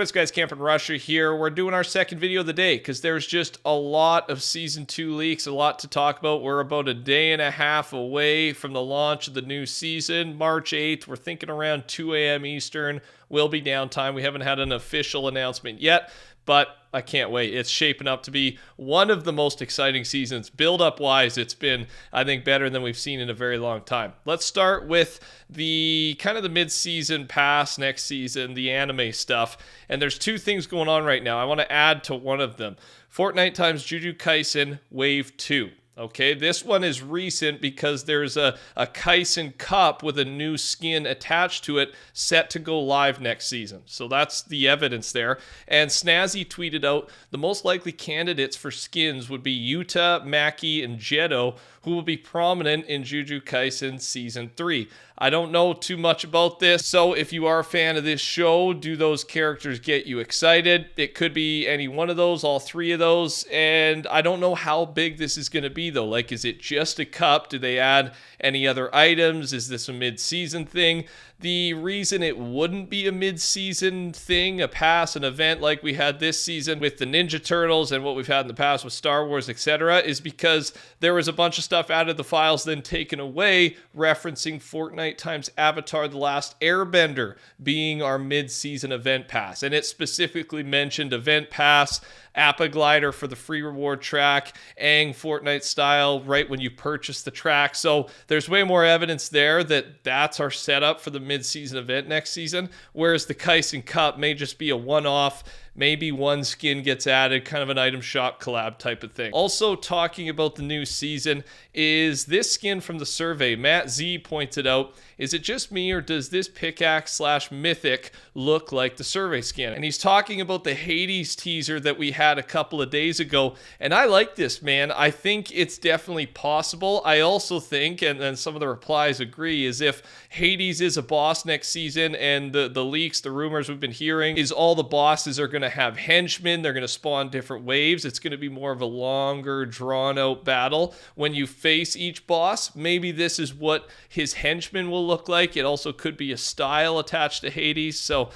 what's guys, TheCampingRusher here. We're doing our second video of the day because there's just a lot of Season 2 leaks, a lot to talk about. We're about a day and a half away from the launch of the new season, March 8th. We're thinking around 2 a.m. Eastern will be downtime. We haven't had an official announcement yet, but I can't wait. It's shaping up to be one of the most exciting seasons. Build-up wise, it's been, I think, better than we've seen in a very long time. Let's start with the kind of the mid-season pass next season, the anime stuff. And there's two things going on right now. I want to add to one of them. Fortnite times Jujutsu Kaisen Wave 2. Okay, this one is recent because there's a Kaisen Cup with a new skin attached to it set to go live next season. So that's the evidence there. And Snazzy tweeted out the most likely candidates for skins would be Yuta, Maki, and Jetto, who will be prominent in Jujutsu Kaisen Season 3. I don't know too much about this, so if you are a fan of this show, do those characters get you excited? It could be any one of those, all three of those, and I don't know how big this is going to be though. Like, is it just a cup? Do they add any other items? Is this a mid-season thing? The reason it wouldn't be a mid-season thing, a pass, an event like we had this season with the Ninja Turtles and what we've had in the past with Star Wars, etc., is because there was a bunch of stuff out of the files then taken away referencing Fortnite times Avatar The Last Airbender being our mid-season event pass. And it specifically mentioned event pass, Appa Glider for the free reward track, Aang Fortnite style right when you purchase the track. So there's way more evidence there that that's our setup for the mid-season event next season, whereas the Kaisen Cup may just be a one-off. Maybe one skin gets added, kind of an item shop collab type of thing. Also talking about the new season is this skin from the survey. Matt Z pointed out, is it just me or does this pickaxe / mythic look like the survey skin? And he's talking about the Hades teaser that we had a couple of days ago. And I like this, man. I think it's definitely possible. I also think, and some of the replies agree, is if Hades is a boss next season and the leaks, the rumors we've been hearing, is all the bosses are going to have henchmen. They're going to spawn different waves. It's going to be more of a longer, drawn-out battle. When you face each boss, maybe this is what his henchmen will look like. It also could be a style attached to Hades. So,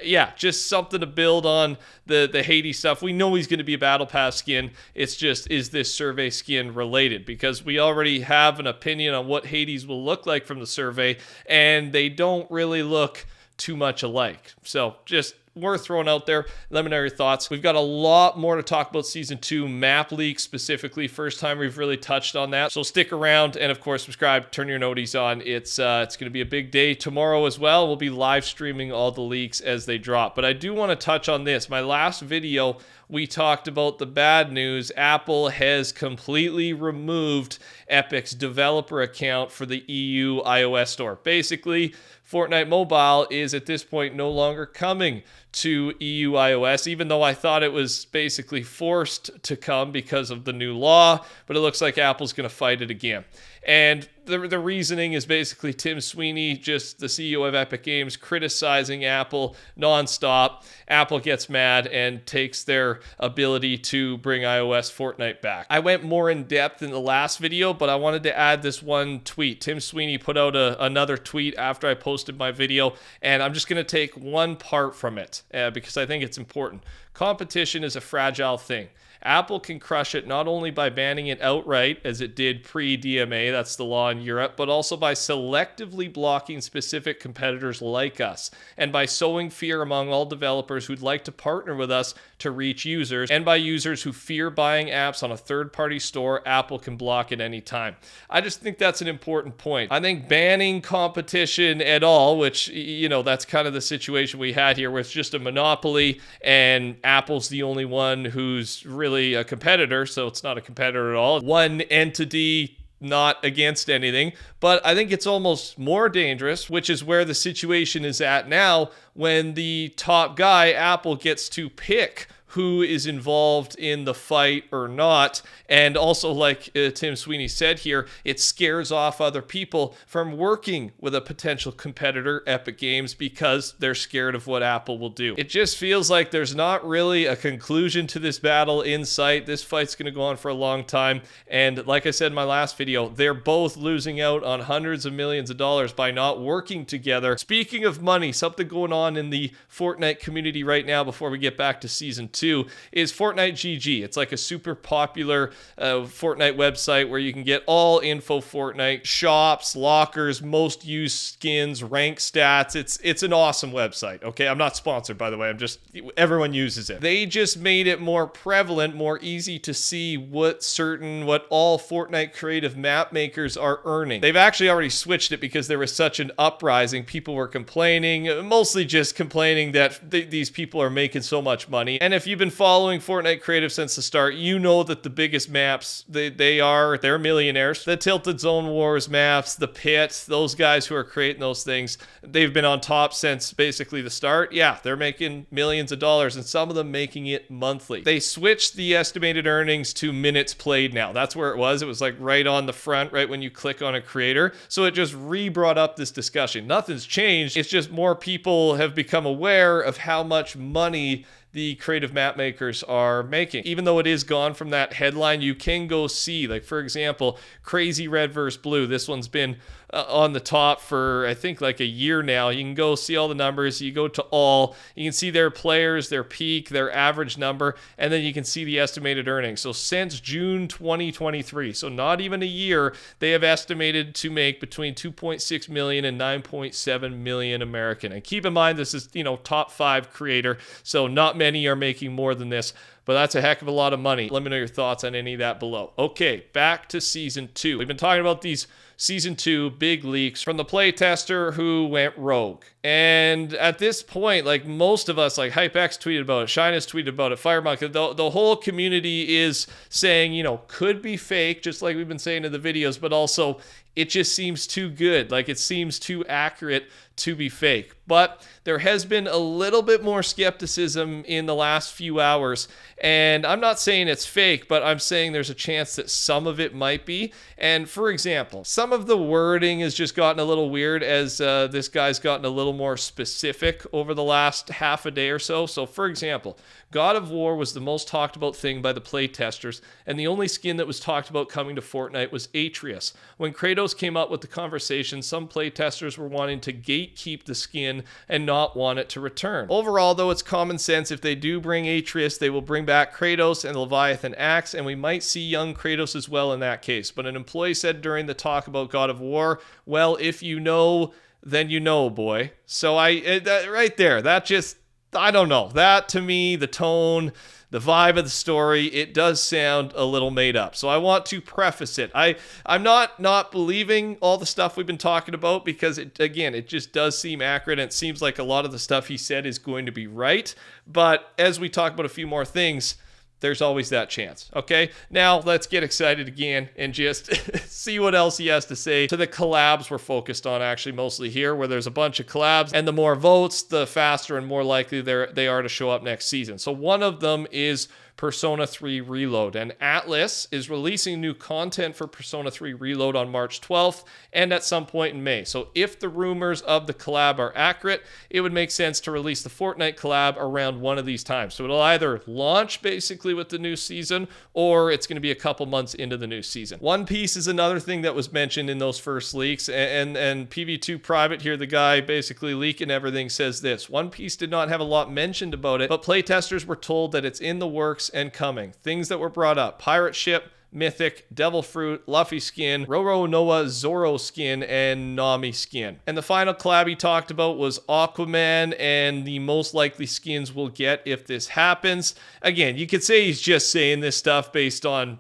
yeah, just something to build on the Hades stuff. We know he's going to be a Battle Pass skin. It's just, is this survey skin related? Because we already have an opinion on what Hades will look like from the survey, and they don't really look too much alike. So, just worth throwing out there. Let me know your thoughts. We've got a lot more to talk about Season 2 map leaks specifically. First time we've really touched on that. So stick around and, of course, subscribe. Turn your noties on. It's going to be a big day tomorrow as well. We'll be live streaming all the leaks as they drop. But I do want to touch on this. My last video, we talked about the bad news. Apple has completely removed Epic's developer account for the EU iOS store. Basically, Fortnite Mobile is at this point no longer coming to EU iOS, even though I thought it was basically forced to come because of the new law, but it looks like Apple's going to fight it again. And the reasoning is basically Tim Sweeney, just the CEO of Epic Games, criticizing Apple nonstop. Apple gets mad and takes their ability to bring iOS Fortnite back. I went more in depth in the last video, but I wanted to add this one tweet. Tim Sweeney put out another tweet after I posted my video, and I'm just going to take one part from it because I think it's important. Competition is a fragile thing. Apple can crush it not only by banning it outright, as it did pre-DMA, that's the law in Europe, but also by selectively blocking specific competitors like us, and by sowing fear among all developers who'd like to partner with us to reach users, and by users who fear buying apps on a third-party store. Apple can block at any time. I just think that's an important point. I think banning competition at all, which, you know, that's kind of the situation we had here, where it's just a monopoly, and Apple's the only one who's really a competitor, so it's not a competitor at all. One entity, not against anything. But I think it's almost more dangerous, which is where the situation is at now, when the top guy, Apple, gets to pick who is involved in the fight or not. And also, like Tim Sweeney said here, it scares off other people from working with a potential competitor, Epic Games, because they're scared of what Apple will do. It just feels like there's not really a conclusion to this battle in sight. This fight's going to go on for a long time. And like I said in my last video, they're both losing out on hundreds of millions of dollars by not working together. Speaking of money, something going on in the Fortnite community right now before we get back to Season 2 is Fortnite GG. It's like a super popular Fortnite website where you can get all info Fortnite, shops, lockers, most used skins, rank stats. It's an awesome website, okay? I'm not sponsored, by the way. Everyone uses it. They just made it more prevalent, more easy to see what all Fortnite creative map makers are earning. They've actually already switched it because there was such an uprising. People were complaining, mostly just complaining that these people are making so much money. And if you've been following Fortnite creative since the start, you know that the biggest maps, they're millionaires. The Tilted Zone Wars maps, the Pit, those guys who are creating those things, they've been on top since basically the start. Yeah, they're making millions of dollars, and some of them making it monthly. They switched the estimated earnings to minutes played now. That's where it was. It was like right on the front, right when you click on a creator. So it just brought up this discussion. Nothing's changed. It's just more people have become aware of how much money the creative map makers are making. Even though it is gone from that headline, you can go see, like, for example, Crazy Red vs. Blue. This one's been on the top for, I think, like a year now. You can go see all the numbers. You go to all. You can see their players, their peak, their average number, and then you can see the estimated earnings. So since June 2023, so not even a year, they have estimated to make between 2.6 million and 9.7 million American. And keep in mind, this is, top 5 creator, so not many are making more than this, but that's a heck of a lot of money. Let me know your thoughts on any of that below. Okay, back to Season 2. We've been talking about these Season 2 big leaks from the playtester who went rogue. And at this point, like most of us, like HypeX tweeted about it, Shine has tweeted about it, Firemonk, the whole community is saying, could be fake, just like we've been saying in the videos, but also it just seems too good. Like it seems too accurate to be fake. But there has been a little bit more skepticism in the last few hours. And I'm not saying it's fake, but I'm saying there's a chance that some of it might be. And for example, some of the wording has just gotten a little weird as this guy's gotten a little more specific over the last half a day or so. So for example, God of War was the most talked about thing by the playtesters, and the only skin that was talked about coming to Fortnite was Atreus. When Kratos came up with the conversation, some playtesters were wanting to gatekeep the skin and not want it to return. Overall, though, it's common sense. If they do bring Atreus, they will bring back Kratos and Leviathan Axe, and we might see young Kratos as well in that case. But an employee said during the talk about God of War, well, if you know, then you know, boy. So right there, that just, I don't know. That, to me, the tone, the vibe of the story, it does sound a little made up. So I want to preface it. I'm not believing all the stuff we've been talking about because, it just does seem accurate, and it seems like a lot of the stuff he said is going to be right. But as we talk about a few more things, there's always that chance. Okay, now let's get excited again and just see what else he has to say to the collabs we're focused on, actually mostly here, where there's a bunch of collabs, and the more votes, the faster and more likely they are to show up next season. So one of them is Persona 3 Reload, and Atlas is releasing new content for Persona 3 Reload on March 12th and at some point in May. So if the rumors of the collab are accurate, it would make sense to release the Fortnite collab around one of these times. So it'll either launch basically with the new season, or it's going to be a couple months into the new season. One Piece is another thing that was mentioned in those first leaks, and PV2 Private here, the guy basically leaking everything, says this: One Piece did not have a lot mentioned about it, but playtesters were told that it's in the works and coming. Things that were brought up: pirate ship, Mythic, Devil Fruit, Luffy skin, Roro Noah Zoro skin, and Nami skin. And the final collab he talked about was Aquaman and the most likely skins we'll get if this happens. Again, you could say he's just saying this stuff based on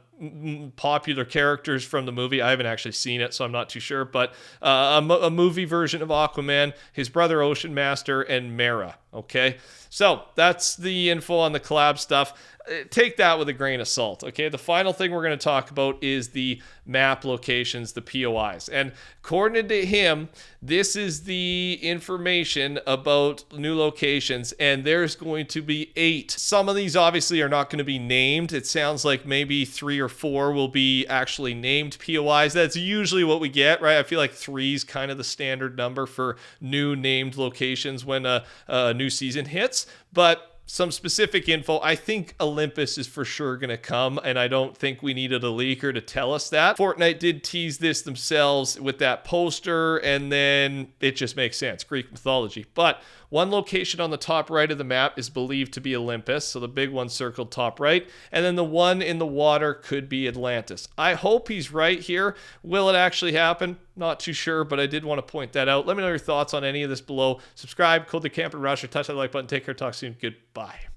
popular characters from the movie. I haven't actually seen it, so I'm not too sure. But a movie version of Aquaman, his brother Ocean Master, and Mera. Okay, so that's the info on the collab stuff. Take that with a grain of salt, okay? The final thing we're going to talk about is the map locations, the POIs. And according to him, this is the information about new locations, and there's going to be 8. Some of these obviously are not going to be named. It sounds like maybe 3 or 4 will be actually named POIs. That's usually what we get, right? I feel like 3 is kind of the standard number for new named locations when a new season hits. But some specific info, I think Olympus is for sure going to come, and I don't think we needed a leaker to tell us that. Fortnite did tease this themselves with that poster, and then it just makes sense, Greek mythology. But one location on the top right of the map is believed to be Olympus, so the big one circled top right, and then the one in the water could be Atlantis. I hope he's right here. Will it actually happen? Not too sure, but I did want to point that out. Let me know your thoughts on any of this below. Subscribe, code TheCampingRusher, touch that like button. Take care, talk soon. Goodbye.